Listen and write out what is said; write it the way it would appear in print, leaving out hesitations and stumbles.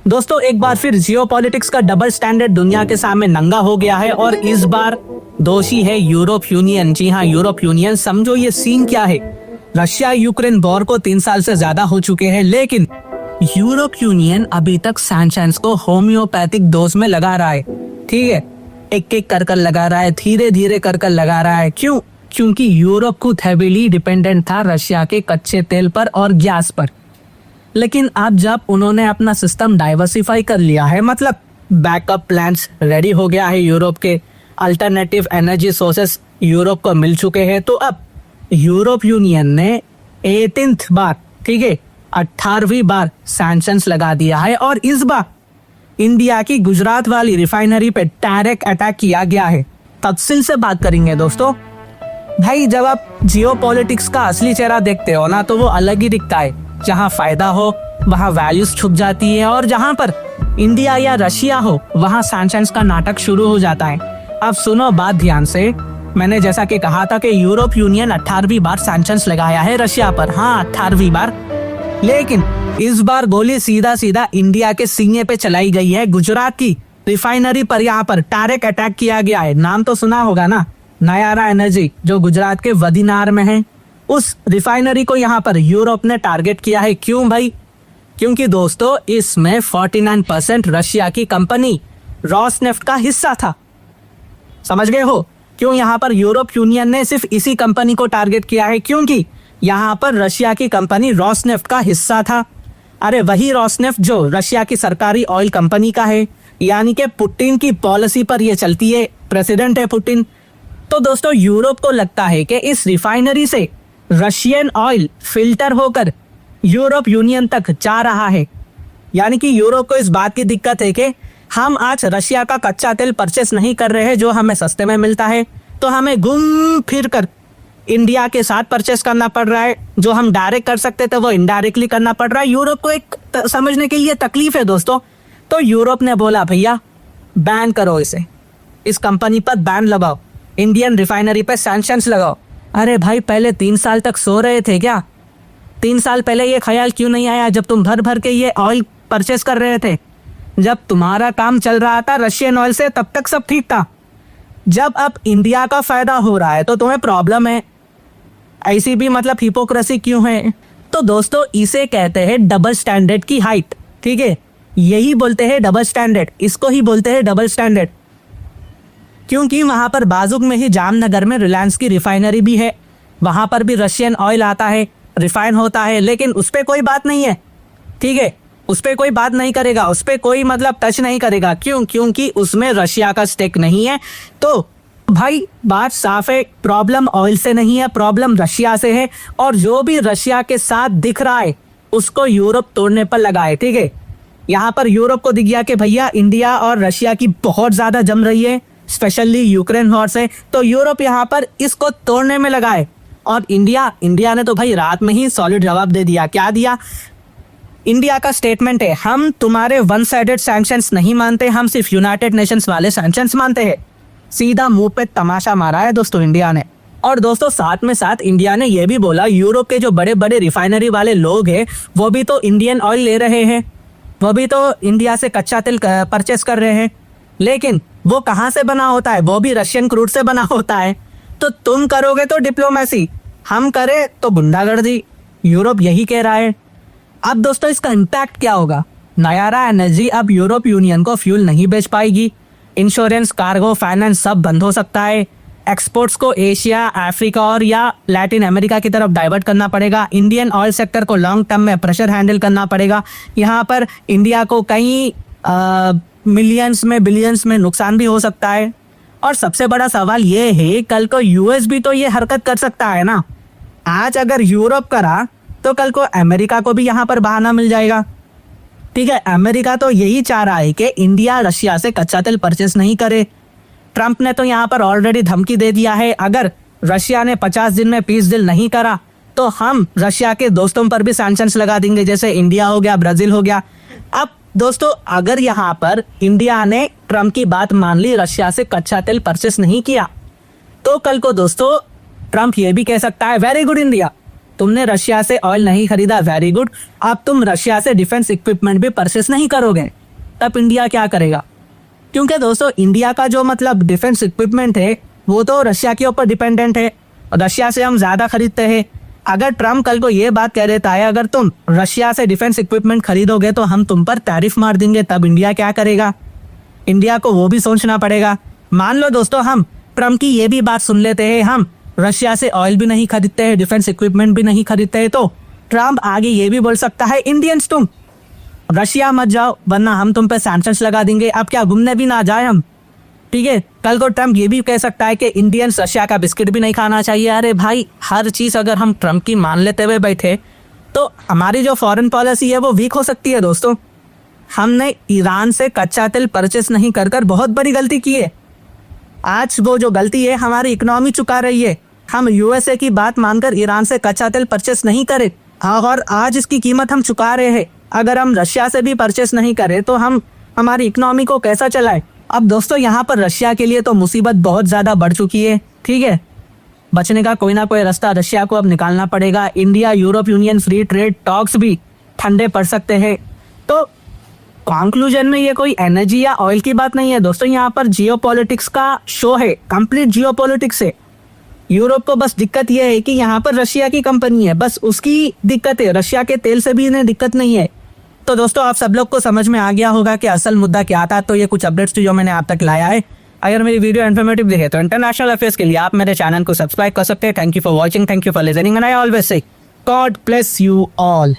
दोस्तों एक बार फिर जियोपॉलिटिक्स का डबल स्टैंडर्ड दुनिया के सामने नंगा हो गया है और इस बार दोषी है यूरोप यूनियन। जी हाँ, यूरोप यूनियन। समझो ये सीन क्या है। रशिया यूक्रेन वॉर को 3 साल से ज्यादा हो चुके हैं, लेकिन यूरोप यूनियन अभी तक सैंक्शंस को होम्योपैथिक डोज में लगा रहा है। ठीक है, एक एक कर लगा रहा है, धीरे धीरे कर लगा रहा है। क्यों? क्योंकि यूरोप खुद हेवीली डिपेंडेंट था रशिया के कच्चे तेल पर और गैस पर। लेकिन अब जब उन्होंने अपना सिस्टम डाइवर्सिफाई कर लिया है, मतलब बैकअप प्लान्स रेडी हो गया है, यूरोप के अल्टरनेटिव एनर्जी सोर्सेस यूरोप को मिल चुके हैं, तो अब यूरोप यूनियन ने 18th बार, ठीक है, 18वीं बार सैंक्शंस लगा दिया है। और इस बार इंडिया की गुजरात वाली रिफाइनरी पे डायरेक्ट अटैक किया गया है। तफसील से बात करेंगे दोस्तों। भाई जब आप जियोपॉलिटिक्स का असली चेहरा देखते हो ना, तो वो अलग ही दिखता है। जहाँ फायदा हो वहाँ वैल्यूज छुप जाती है, और जहाँ पर इंडिया या रशिया हो वहाँ सैंक्शंस का नाटक शुरू हो जाता है। अब सुनो बात ध्यान से। मैंने जैसा कि कहा था कि यूरोप यूनियन 18वीं बार सैंक्शंस लगाया है रशिया पर। हाँ, 18वीं बार। लेकिन इस बार गोली सीधा सीधा इंडिया के सीने पे चलाई गई है। गुजरात की रिफाइनरी पर यहाँ पर डायरेक्ट अटैक किया गया है। नाम तो सुना होगा ना, नयारा एनर्जी, जो गुजरात के वदीनार में है। उस रिफाइनरी को यहाँ पर यूरोप ने टारगेट किया है। क्यों भाई? क्योंकि दोस्तों इसमें 49% रशिया की कंपनी रॉसनेफ्ट का हिस्सा था। समझ गए हो क्यों यहाँ पर यूरोप यूनियन ने सिर्फ इसी कंपनी को टारगेट किया है? क्योंकि यहाँ पर रशिया की कंपनी रॉसनेफ्ट का हिस्सा था। अरे वही रॉसनेफ्ट जो रशिया की सरकारी ऑयल कंपनी का है, यानी कि पुतिन की पॉलिसी पर यह चलती है, प्रेसिडेंट है पुतिन। तो दोस्तों यूरोप को लगता है कि इस रिफाइनरी से रशियन ऑयल फिल्टर होकर यूरोप यूनियन तक जा रहा है। यानी कि यूरोप को इस बात की दिक्कत है कि हम आज रशिया का कच्चा तेल परचेस नहीं कर रहे हैं जो हमें सस्ते में मिलता है, तो हमें घूम फिर कर इंडिया के साथ परचेस करना पड़ रहा है। जो हम डायरेक्ट कर सकते थे वो इनडायरेक्टली करना पड़ रहा है। यूरोप को एक समझने के लिए तकलीफ है दोस्तों। तो यूरोप ने बोला भैया बैन करो इसे, इस कंपनी पर बैन लगाओ, इंडियन रिफाइनरी पर सैंक्शंस लगाओ। अरे भाई पहले 3 साल तक सो रहे थे क्या? 3 साल पहले ये ख्याल क्यों नहीं आया जब तुम भर भर के ये ऑयल परचेस कर रहे थे? जब तुम्हारा काम चल रहा था रशियन ऑयल से तब तक सब ठीक था। जब अब इंडिया का फायदा हो रहा है तो तुम्हें प्रॉब्लम है। ऐसी भी मतलब हिपोक्रेसी क्यों है? तो दोस्तों इसे कहते हैं डबल स्टैंडर्ड की हाइट। ठीक है, यही बोलते हैं डबल स्टैंडर्ड, इसको ही बोलते हैं डबल स्टैंडर्ड। क्योंकि वहां पर बाजुक में ही जामनगर में रिलायंस की रिफाइनरी भी है, वहां पर भी रशियन ऑयल आता है, रिफाइन होता है, लेकिन उस पर कोई बात नहीं है। ठीक है, उस पर कोई बात नहीं करेगा, उस पर कोई मतलब टच नहीं करेगा। क्यों? क्योंकि उसमें रशिया का स्टेक नहीं है। तो भाई बात साफ है, प्रॉब्लम ऑयल से नहीं है, प्रॉब्लम रशिया से है। और जो भी रशिया के साथ दिख रहा है उसको यूरोप तोड़ने पर लगा है। ठीक है, यहाँ पर यूरोप को दिख गया कि भैया इंडिया और रशिया की बहुत ज्यादा जम रही है, स्पेशली यूक्रेन वॉर से, तो यूरोप यहाँ पर इसको तोड़ने में लगा है। और इंडिया ने तो भाई रात में ही सॉलिड जवाब दे दिया। क्या दिया? इंडिया का स्टेटमेंट है, हम तुम्हारे वन साइडेड सैंक्शंस नहीं मानते, हम सिर्फ यूनाइटेड नेशंस वाले सैंक्शंस मानते हैं। सीधा मुंह पे तमाशा मारा है दोस्तों इंडिया ने। और दोस्तों साथ में साथ इंडिया ने यह भी बोला यूरोप के जो बड़े बड़े रिफाइनरी वाले लोग हैं वो भी तो इंडियन ऑयल ले रहे हैं, वो भी तो इंडिया से कच्चा तेल परचेस कर रहे हैं, लेकिन वो कहाँ से बना होता है? वो भी रशियन क्रूड से बना होता है। तो तुम करोगे तो डिप्लोमेसी, हम करें तो गुंडागर्दी। यूरोप यही कह रहा है। अब दोस्तों इसका इम्पैक्ट क्या होगा? नयारा एनर्जी अब यूरोप यूनियन को फ्यूल नहीं बेच पाएगी, इंश्योरेंस, कार्गो, फाइनेंस सब बंद हो सकता है, एक्सपोर्ट्स को एशिया, अफ्रीका और या लैटिन अमेरिका की तरफ डाइवर्ट करना पड़ेगा, इंडियन ऑयल सेक्टर को लॉन्ग टर्म में प्रेशर हैंडल करना पड़ेगा। यहाँ पर इंडिया को कई मिलियंस में बिलियंस में नुकसान भी हो सकता है। और सबसे बड़ा सवाल ये है, कल को यूएस भी तो ये हरकत कर सकता है ना। आज अगर यूरोप करा तो कल को अमेरिका को भी यहाँ पर बहाना मिल जाएगा। ठीक है, अमेरिका तो यही चाह रहा है कि इंडिया रशिया से कच्चा तेल परचेस नहीं करे। ट्रंप ने तो यहाँ पर ऑलरेडी धमकी दे दिया है, अगर रशिया ने 50 दिन में पीस डील नहीं करा तो हम रशिया के दोस्तों पर भी सैंक्शंस लगा देंगे, जैसे इंडिया हो गया, ब्राजील हो गया। अब दोस्तों अगर यहाँ पर इंडिया ने ट्रंप की बात मान ली, रशिया से कच्चा तेल परचेस नहीं किया, तो कल को दोस्तों ट्रंप ये भी कह सकता है वेरी गुड इंडिया, तुमने रशिया से ऑयल नहीं खरीदा, वेरी गुड, अब तुम रशिया से डिफेंस इक्विपमेंट भी परचेस नहीं करोगे, तब इंडिया क्या करेगा? क्योंकि दोस्तों इंडिया का जो मतलब डिफेंस इक्विपमेंट है वो तो रशिया के ऊपर डिपेंडेंट है, रशिया से हम ज़्यादा खरीदते हैं। अगर ट्रम्प कल को ये बात कह देता है अगर तुम रशिया से डिफेंस इक्विपमेंट खरीदोगे तो हम तुम पर टैरिफ मार देंगे, तब इंडिया क्या करेगा? इंडिया को वो भी सोचना पड़ेगा। मान लो दोस्तों हम ट्रम्प की ये भी बात सुन लेते हैं, हम रशिया से ऑयल भी नहीं खरीदते हैं, डिफेंस इक्विपमेंट भी नहीं खरीदते हैं, तो ट्रम्प आगे ये भी बोल सकता है इंडियंस तुम रशिया मत जाओ वरना हम तुम पे सैंक्शंस लगा देंगे। अब क्या घूमने भी ना जाए हम, ठीक है? कल को ट्रम्प ये भी कह सकता है कि इंडियंस रशिया का बिस्किट भी नहीं खाना चाहिए। अरे भाई, हर चीज़ अगर हम ट्रम्प की मान लेते हुए बैठे तो हमारी जो फॉरेन पॉलिसी है वो वीक हो सकती है। दोस्तों हमने ईरान से कच्चा तेल परचेस नहीं कर कर बहुत बड़ी गलती की है। आज वो जो गलती है हमारी इकोनॉमी चुका रही है। हम यूएसए की बात मानकर ईरान से कच्चा तेल परचेस नहीं करें और आज इसकी कीमत हम चुका रहे हैं। अगर हम रशिया से भी परचेस नहीं करें तो हम हमारी इकोनॉमी को कैसा चलाएं? अब दोस्तों यहाँ पर रशिया के लिए तो मुसीबत बहुत ज़्यादा बढ़ चुकी है, ठीक है? बचने का कोई ना कोई रास्ता रशिया को अब निकालना पड़ेगा। India Europe union free trade talks भी ठंडे पड़ सकते हैं। तो कंक्लूजन में ये कोई एनर्जी या ऑयल की बात नहीं है दोस्तों, यहाँ पर जियोपॉलिटिक्स का शो है, कंप्लीट जियोपॉलिटिक्स है। यूरोप को बस दिक्कत यह है कि यहाँ पर रशिया की कंपनी है, बस उसकी दिक्कत है, रशिया के तेल से भी इन्हें दिक्कत नहीं है। तो दोस्तों आप सब लोग को समझ में आ गया होगा कि असल मुद्दा क्या था। तो ये कुछ अपडेट्स थी जो मैंने आप तक लाया है। अगर मेरी वीडियो इन्फॉर्मेटिव दिखे तो इंटरनेशनल अफेयर्स के लिए आप मेरे चैनल को सब्सक्राइब कर सकते हैं। Thank you for watching, thank you for listening and I always say God bless you all.